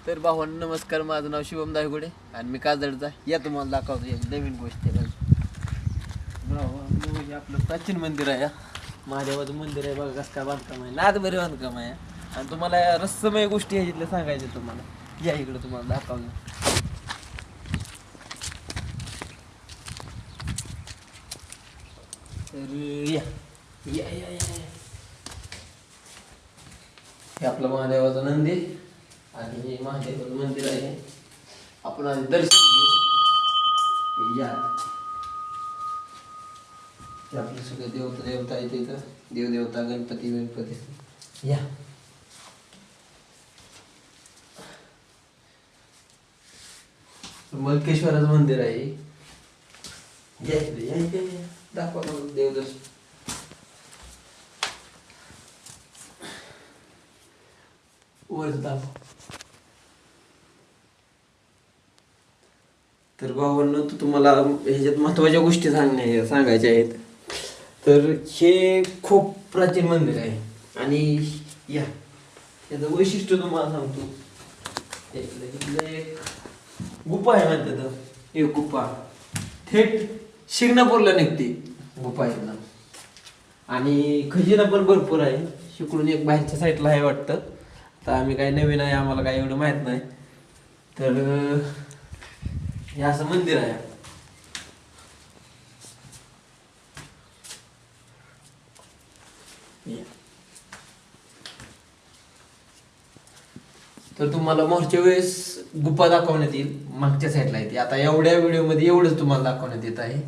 तर भावांनो नमस्कार, माझं नाव शिवम दायगुडे आणि मी काजळचा. या तुम्हाला दाखवतो एक नवीन गोष्ट आहे. भावांनो, हे आपलं प्राचीन मंदिर आहे. महादेवाचं मंदिर आहे बघा, कसं काय बांधकाम आहे, नाद बरे बांधकाम आहे. आणि तुम्हाला या रहस्यमय गोष्टी ह्याच्यातल्या सांगायच्या तुम्हाला. या इकडं तुम्हाला दाखवलं. तर या या या या हे आपलं महादेवाचं मंदिर आणि हे महादेवाचं मंदिर आहे. आपण आधी दर्शन घेऊ. या हे आपले सगळे देवता आहेत इथं. देवदेवता गणपती या. मलकेश्वराचं मंदिर आहे. या इकडे या इकडे या. दाखवा मला देवदर्शन. वर दाखव. तर भावांनो, तुम्हाला ह्याच्यात महत्वाच्या गोष्टी सांगायच्या आहेत. तर हे खूप प्राचीन मंदिर आहे आणि या याचं वैशिष्ट्य तुम्हाला सांगतो. इथलं एक गुफा आहे म्हणतात. एक गुफा थेट शिंगणापूरला निघते गुफा इथनं. आणि खजिना पण भरपूर आहे. शिकडून एक बाहेरच्या साईडला आहे वाटतं. आता आम्ही काही नवीन आहे, आम्हाला काही एवढं माहीत नाही. तर हे असं मंदिर आहे. तर तुम्हाला मागच्या वेळेस गुफा दाखवण्यात येईल, मागच्या साईडला येते. आता एवढ्या व्हिडिओमध्ये एवढंच तुम्हाला दाखवण्यात येत आहे.